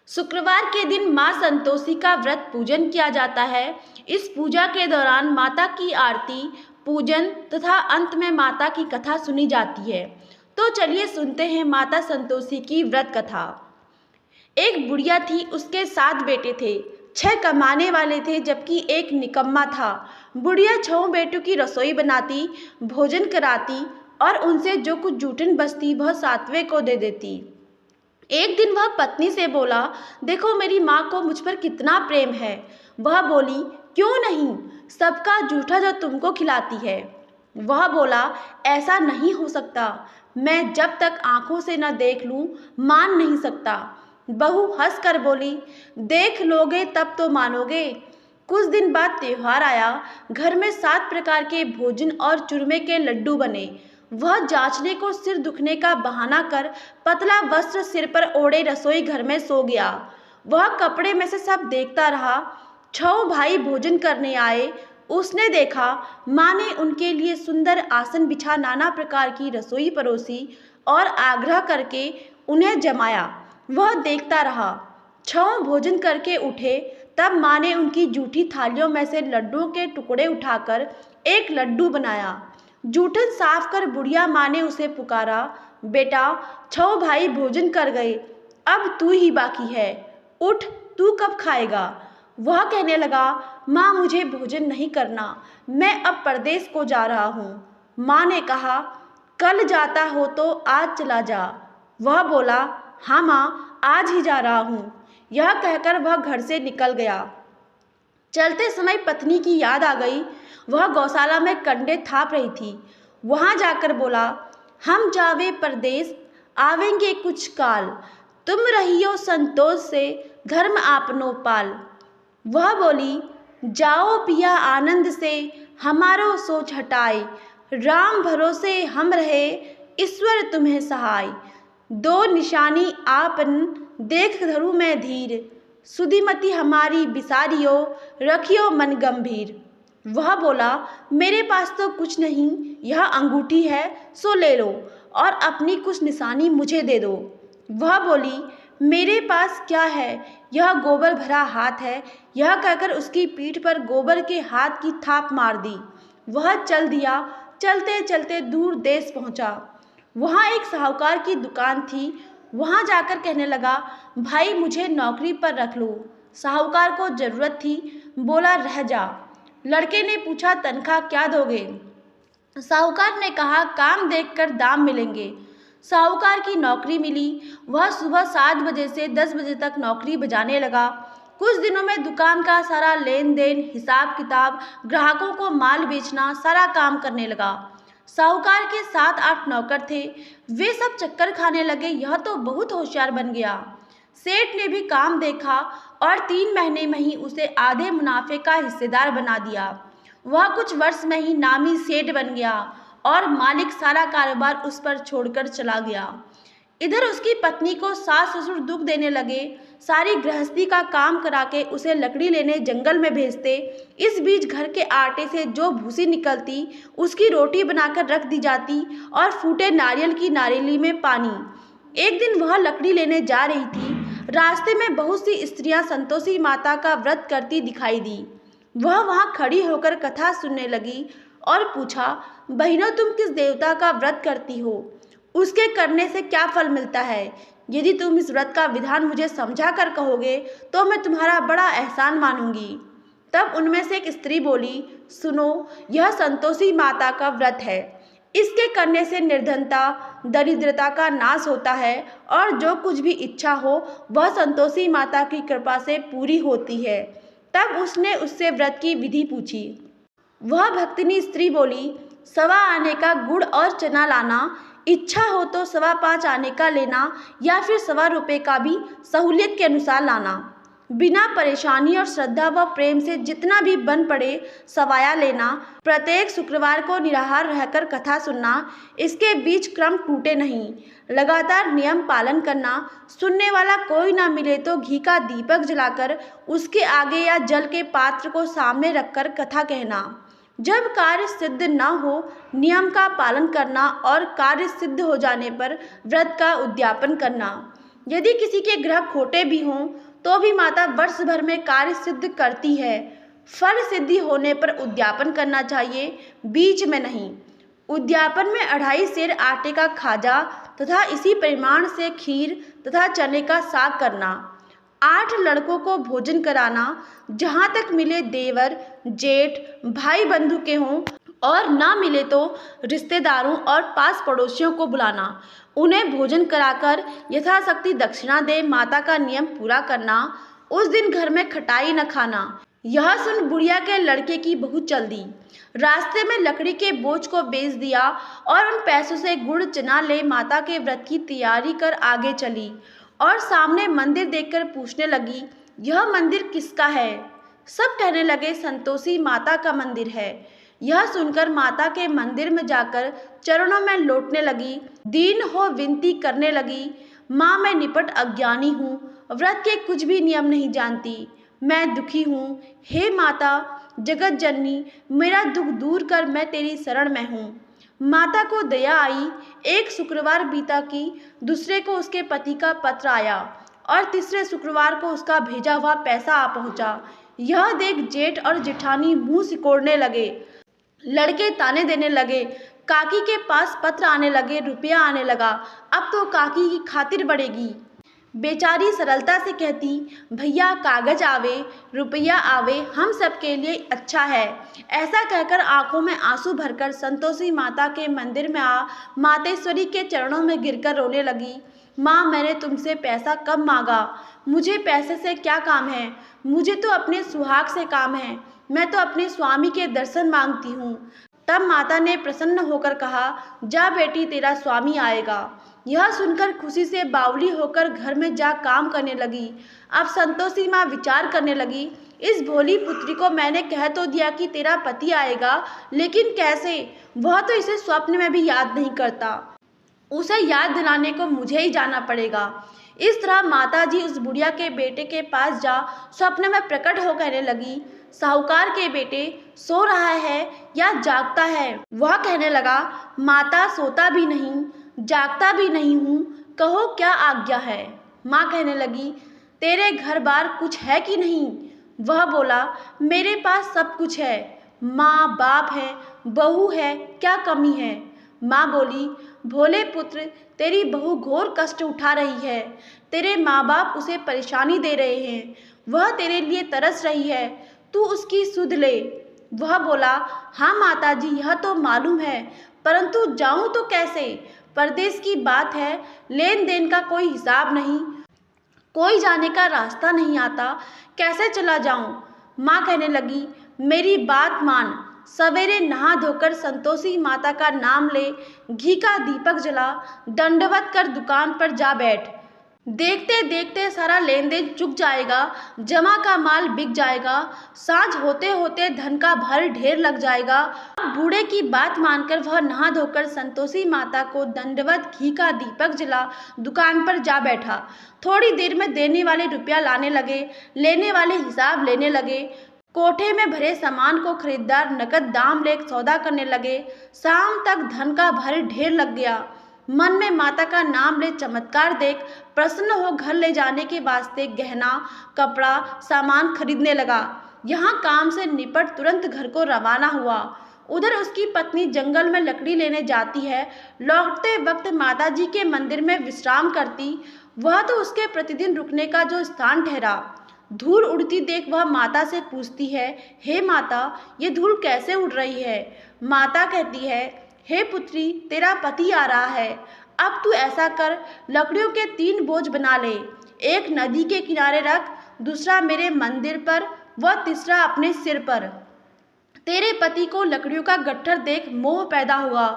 शुक्रवार के दिन मां संतोषी का व्रत पूजन किया जाता है। इस पूजा के दौरान माता की आरती, पूजन तथा अंत में माता की कथा सुनी जाती है। तो चलिए सुनते हैं माता संतोषी की व्रत कथा। एक बुढ़िया थी, उसके 7 बेटे थे। 6 कमाने वाले थे जबकि एक निकम्मा था। बुढ़िया 6 बेटों की रसोई बनाती, भोजन कराती और उनसे जो कुछ जूठन बचती वह 7वें को दे देती। एक दिन वह पत्नी से बोला, देखो मेरी माँ को मुझ पर कितना प्रेम है। वह बोली, क्यों नहीं, सबका जूठा जो तुमको खिलाती है। वह बोला, ऐसा नहीं हो सकता, मैं जब तक आंखों से न देख लूं मान नहीं सकता। बहू हंस कर बोली, देख लोगे तब तो मानोगे। कुछ दिन बाद त्योहार आया। घर में 7 प्रकार के भोजन और चूरमे के लड्डू बने। वह जांचने को सिर दुखने का बहाना कर पतला वस्त्र सिर पर ओढ़े रसोई घर में सो गया। वह कपड़े में से सब देखता रहा। 6 भाई भोजन करने आए। उसने देखा माँ ने उनके लिए सुंदर आसन बिछा नाना प्रकार की रसोई परोसी और आग्रह करके उन्हें जमाया। वह देखता रहा। 6 भोजन करके उठे तब माँ ने उनकी जूठी थालियों में से लड्डुओं के टुकड़े उठाकर एक लड्डू बनाया। जूठन साफ कर बुढ़िया माँ ने उसे पुकारा, बेटा 6 भाई भोजन कर गए, अब तू ही बाकी है, उठ, तू कब खाएगा। वह कहने लगा, माँ मुझे भोजन नहीं करना, मैं अब परदेश को जा रहा हूँ। माँ ने कहा, कल जाता हो तो आज चला जा। वह बोला, हाँ माँ आज ही जा रहा हूँ। यह कहकर वह घर से निकल गया। चलते समय पत्नी की याद आ गई। वह गौशाला में कंडे थाप रही थी। वहां जाकर बोला, हम जावे परदेश, आवेंगे कुछ काल, तुम रहियो संतोष से, धर्म आपनो पाल। वह बोली, जाओ पिया आनंद से, हमारो सोच हटाए, राम भरोसे हम रहे, ईश्वर तुम्हें सहाय। 2 निशानी आपन, देख धरू मैं धीर, सुधीमती हमारी बिसारियो, रखियो मन गंभीर। वह बोला, मेरे पास तो कुछ नहीं, यह अंगूठी है सो ले लो और अपनी कुछ निशानी मुझे दे दो। वह बोली, मेरे पास क्या है, यह गोबर भरा हाथ है। यह कहकर उसकी पीठ पर गोबर के हाथ की थाप मार दी। वह चल दिया। चलते चलते दूर देश पहुंचा। वहाँ एक साहूकार की दुकान थी। वहाँ जाकर कहने लगा, भाई मुझे नौकरी पर रख लो। साहूकार को जरूरत थी, बोला रह जा। लड़के ने पूछा, तनख्वाह क्या दोगे। साहूकार ने कहा, काम देखकर दाम मिलेंगे। साहूकार की नौकरी मिली। वह सुबह 7 बजे से 10 बजे तक नौकरी बजाने लगा। कुछ दिनों में दुकान का सारा लेन देन, हिसाब किताब, ग्राहकों को माल बेचना, सारा काम करने लगा। साहूकार के 7-8 नौकर थे। वे सब चक्कर खाने लगे, यह तो बहुत होशियार बन गया। सेठ ने भी काम देखा और 3 महीने में ही उसे आधे मुनाफे का हिस्सेदार बना दिया। वह कुछ वर्ष में ही नामी सेठ बन गया और मालिक सारा कारोबार उस पर छोड़कर चला गया। इधर उसकी पत्नी को सास ससुर दुख देने लगे। सारी गृहस्थी का काम करा के उसे लकड़ी लेने जंगल में भेजते। इस बीच घर के आटे से जो भूसी निकलती उसकी रोटी बनाकर रख दी जाती और फूटे नारियल की नारियली में पानी। एक दिन वह लकड़ी लेने जा रही थी। रास्ते में बहुत सी स्त्रियां संतोषी माता का व्रत करती दिखाई दी। वह वहां खड़ी होकर कथा सुनने लगी और पूछा, बहनों तुम किस देवता का व्रत करती हो, उसके करने से क्या फल मिलता है। यदि तुम इस व्रत का विधान मुझे समझा कर कहोगे तो मैं तुम्हारा बड़ा एहसान मानूंगी। तब उनमें से एक स्त्री बोली, सुनो, यह संतोषी माता का व्रत है। इसके करने से निर्धनता, दरिद्रता का नाश होता है और जो कुछ भी इच्छा हो वह संतोषी माता की कृपा से पूरी होती है। तब उसने उससे व्रत की विधि पूछी। वह भक्तिनी स्त्री बोली, 1.25 आने का गुड़ और चना लाना, इच्छा हो तो 5.25 आने का लेना या फिर 1.25 रुपये का भी सहूलियत के अनुसार लाना। बिना परेशानी और श्रद्धा व प्रेम से जितना भी बन पड़े सवाया लेना। प्रत्येक शुक्रवार को निराहार रहकर कथा सुनना। इसके बीच क्रम टूटे नहीं। लगातार नियम पालन करना। सुनने वाला कोई ना मिले तो घी का दीपक जलाकर उसके आगे या जल के पात्र को सामने रखकर कथा कहना। जब कार्य सिद्ध न हो नियम का पालन करना और कार्य सिद्ध हो जाने पर व्रत का उद्यापन करना। यदि किसी के ग्रह खोटे भी हों तो भी माता वर्ष भर में कार्य सिद्ध करती है। फल सिद्धि होने पर उद्यापन करना चाहिए, बीच में नहीं। उद्यापन में 2.5 सेर आटे का खाजा तथा इसी परिमाण से खीर तथा चने का साग करना। 8 लड़कों को भोजन कराना, जहाँ तक मिले देवर, जेठ, भाई बंधु के हों और ना मिले तो रिश्तेदारों और पास पड़ोसियों को बुलाना। उन्हें भोजन कराकर यथाशक्ति दक्षिणा दे माता का नियम पूरा करना। उस दिन घर में खटाई न खाना। यह सुन बुढ़िया के लड़के की बहुत चल दी। रास्ते में लकड़ी के बोझ को बेच दिया और उन पैसों से गुड़ चना ले माता के व्रत की तैयारी कर आगे चली और सामने मंदिर देखकर पूछने लगी, यह मंदिर किसका है? सब कहने लगे, संतोषी माता का मंदिर है। यह सुनकर माता के मंदिर में जाकर चरणों में लौटने लगी, दीन हो विनती करने लगी, माँ मैं निपट अज्ञानी हूँ, व्रत के कुछ भी नियम नहीं जानती, मैं दुखी हूँ। हे माता जगत जननी, मेरा दुख दूर कर, मैं तेरी शरण में हूँ। माता को दया आई। एक शुक्रवार बीता कि दूसरे को उसके पति का पत्र आया और तीसरे शुक्रवार को उसका भेजा हुआ पैसा आ पहुँचा। यह देख जेठ और जेठानी मुंह सिकोड़ने लगे। लड़के ताने देने लगे। काकी के पास पत्र आने लगे, रुपया आने लगा। अब तो काकी की खातिर बढ़ेगी। बेचारी सरलता से कहती, भैया कागज आवे, रुपया आवे, हम सबके लिए अच्छा है। ऐसा कहकर आंखों में आंसू भरकर संतोषी माता के मंदिर में आ मातेश्वरी के चरणों में गिरकर रोने लगी। माँ मैंने तुमसे पैसा कब मांगा? मुझे पैसे से क्या काम है? मुझे तो अपने सुहाग से काम है। मैं तो अपने स्वामी के दर्शन मांगती हूँ। तब माता ने प्रसन्न होकर कहा, जा बेटी तेरा स्वामी आएगा। यह सुनकर खुशी से बावली होकर घर में जा काम करने लगी। अब संतोषी माँ विचार करने लगी, इस भोली पुत्री को मैंने कह तो दिया कि तेरा पति आएगा, लेकिन कैसे? वह तो इसे स्वप्न में भी याद नहीं करता। उसे याद दिलाने को मुझे ही जाना पड़ेगा। इस तरह माताजी उस बुढ़िया के बेटे के पास जा स्वप्न में प्रकट हो कहने लगी, साहूकार के बेटे सो रहा है या जागता है? वह कहने लगा, माता सोता भी नहीं, जागता भी नहीं हूँ, कहो क्या आज्ञा है? माँ कहने लगी, तेरे घर बार कुछ है कि नहीं? वह बोला, मेरे पास सब कुछ है, माँ बाप है, बहू है, क्या कमी है? माँ बोली, भोले पुत्र तेरी बहू घोर कष्ट उठा रही है, तेरे माँ बाप उसे परेशानी दे रहे हैं, वह तेरे लिए तरस रही है, तू उसकी सुध ले। वह बोला, हाँ माताजी यह तो मालूम है, परंतु जाऊं तो कैसे? परदेश की बात है, लेन देन का कोई हिसाब नहीं, कोई जाने का रास्ता नहीं आता, कैसे चला जाऊं? माँ कहने लगी, मेरी बात मान, सवेरे नहा धोकर संतोषी माता का नाम ले, घी का दीपक जला, दंडवत कर दुकान पर जा बैठ। देखते देखते सारा लेन देन चुक जाएगा, जमा का माल बिक जाएगा, सांझ होते होते धन का भर ढेर लग जाएगा। बूढ़े की बात मानकर वह नहा धोकर संतोषी माता को दंडवत घी का दीपक जला दुकान पर जा बैठा। थोड़ी देर में देने वाले रुपया लाने लगे, लेने वाले हिसाब लेने लगे। कोठे में भरे सामान को खरीदार नकद दाम ले सौदा करने लगे। शाम तक धन का भर ढेर लग गया। मन में माता का नाम ले चमत्कार देख प्रसन्न हो घर ले जाने के वास्ते गहना, कपड़ा, सामान खरीदने लगा। यहाँ काम से निपट तुरंत घर को रवाना हुआ। उधर उसकी पत्नी जंगल में लकड़ी लेने जाती है। लौटते वक्त माताजी के मंदिर में विश्राम करती। वह तो उसके प्रतिदिन रुकने का जो स्थान ठहरा। धूल उड़ती देख वह माता से पूछती है, हे माता ये धूल कैसे उड़ रही है? माता कहती है, हे पुत्री तेरा पति आ रहा है, अब तू ऐसा कर, लकड़ियों के 3 बोझ बना ले, एक नदी के किनारे रख, दूसरा मेरे मंदिर पर व तीसरा अपने सिर पर। तेरे पति को लकड़ियों का गट्ठर देख मोह पैदा हुआ,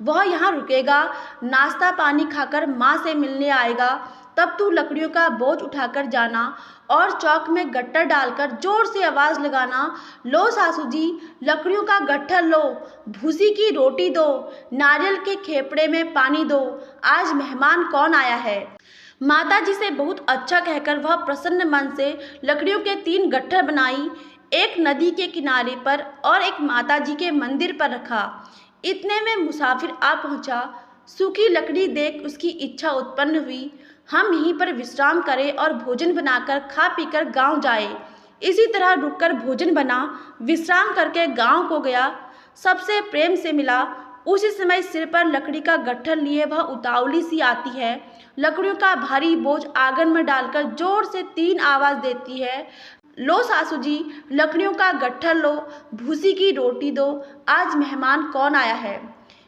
वह यहाँ रुकेगा, नाश्ता पानी खाकर माँ से मिलने आएगा, तब तू लकड़ियों का बोझ उठाकर जाना और चौक में गट्ठर डालकर जोर से आवाज़ लगाना, लो सासू जी लकड़ियों का गट्ठर लो, भूसी की रोटी दो, नारियल के खेपड़े में पानी दो, आज मेहमान कौन आया है। माता जी से बहुत अच्छा कहकर वह प्रसन्न मन से लकड़ियों के 3 गट्ठर बनाई, एक नदी के किनारे पर और एक माता जी के मंदिर पर रखा। इतने में मुसाफिर आ पहुँचा। सूखी लकड़ी देख उसकी इच्छा उत्पन्न हुई। हम यहीं पर विश्राम करें और भोजन बनाकर खा पीकर गांव जाए। इसी तरह रुककर भोजन बना, विश्राम करके गांव को गया, सबसे प्रेम से मिला। उसी समय सिर पर लकड़ी का गट्ठर लिए वह उतावली सी आती है। लकड़ियों का भारी बोझ आंगन में डालकर जोर से 3 आवाज देती है, लो सासू जी, लकड़ियों का गट्ठर लो, भूसी की रोटी दो, आज मेहमान कौन आया है।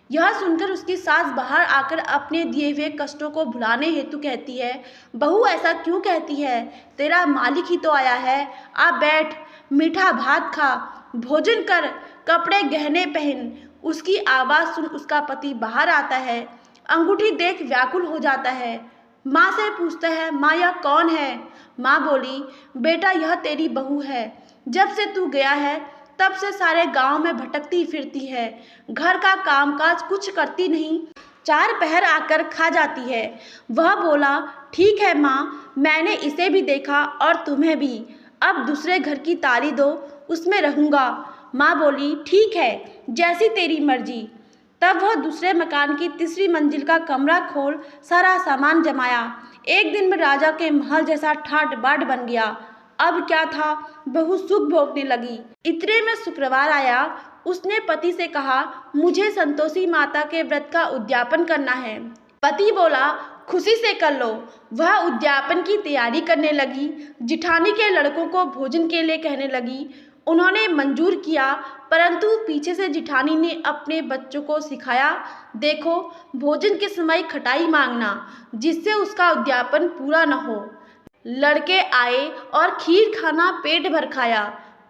यह सुनकर उसकी सास बाहर आकर अपने दिए हुए कष्टों को भुलाने हेतु कहती है, बहू ऐसा क्यों कहती है, तेरा मालिक ही तो आया है, आ बैठ, मीठा भात खा, भोजन कर, कपड़े गहने पहन। उसकी आवाज़ सुन उसका पति बाहर आता है, अंगूठी देख व्याकुल हो जाता है। माँ से पूछता है, माँ यह कौन है। माँ बोली, बेटा यह तेरी बहू है, जब से तू गया है तब से सारे गांव में भटकती फिरती है, घर का कामकाज कुछ करती नहीं, 4 पहर आकर खा जाती है। वह बोला, ठीक है माँ, मैंने इसे भी देखा और तुम्हें भी, अब दूसरे घर की ताली दो, उसमें रहूँगा। माँ बोली, ठीक है, जैसी तेरी मर्जी। तब वह दूसरे मकान की 3री मंजिल का कमरा खोल सारा सामान जमाया। एक दिन में राजा के महल जैसा ठाट बाट बन गया। अब क्या था, बहू सुख भोगने लगी। इतने में शुक्रवार आया। उसने पति से कहा, मुझे संतोषी माता के व्रत का उद्यापन करना है। पति बोला, खुशी से कर लो। वह उद्यापन की तैयारी करने लगी। जिठानी के लड़कों को भोजन के लिए कहने लगी। उन्होंने मंजूर किया, परंतु पीछे से जिठानी ने अपने बच्चों को सिखाया, देखो भोजन के समय खटाई मांगना, जिससे उसका उद्यापन पूरा न हो। लड़के आए और खीर खाना पेट भर खाया,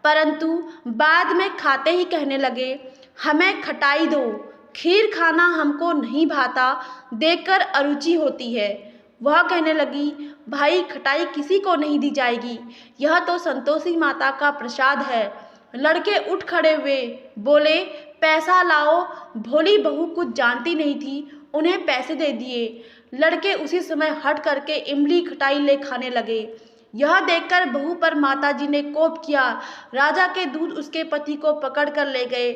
परंतु बाद में खाते ही कहने लगे, हमें खटाई दो, खीर खाना हमको नहीं भाता, देखकर अरुचि होती है। वह कहने लगी, भाई खटाई किसी को नहीं दी जाएगी, यह तो संतोषी माता का प्रसाद है। लड़के उठ खड़े हुए, बोले, पैसा लाओ। भोली बहू कुछ जानती नहीं थी, उन्हें पैसे दे दिए। लड़के उसी समय हट करके इमली खटाई ले खाने लगे। यह देखकर बहू पर माताजी ने कोप किया। राजा के दूत उसके पति को पकड़ कर ले गए।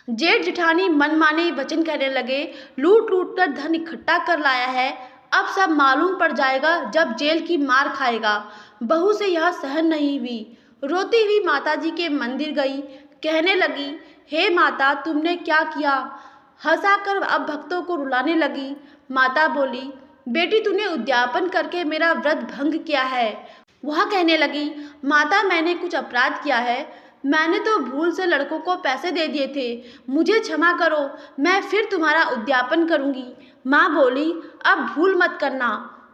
जेठ जिठानी मनमाने वचन कहने लगे, लूट लूट कर धन इकट्ठा कर लाया है, अब सब मालूम पड़ जाएगा जब जेल की मार खाएगा। बहू से यह सहन नहीं हुई। रोती हुई माताजी के मंदिर गई, कहने लगी, हे माता, तुमने क्या किया। हंसाकर अब भक्तों को रुलाने लगी। माता बोली, बेटी तूने उद्यापन करके मेरा व्रत भंग किया है। वह कहने लगी, माता मैंने कुछ अपराध किया है, मैंने तो भूल से लड़कों को पैसे दे दिए थे, मुझे क्षमा करो, मैं फिर तुम्हारा उद्यापन करूंगी। माँ बोली, अब भूल मत करना।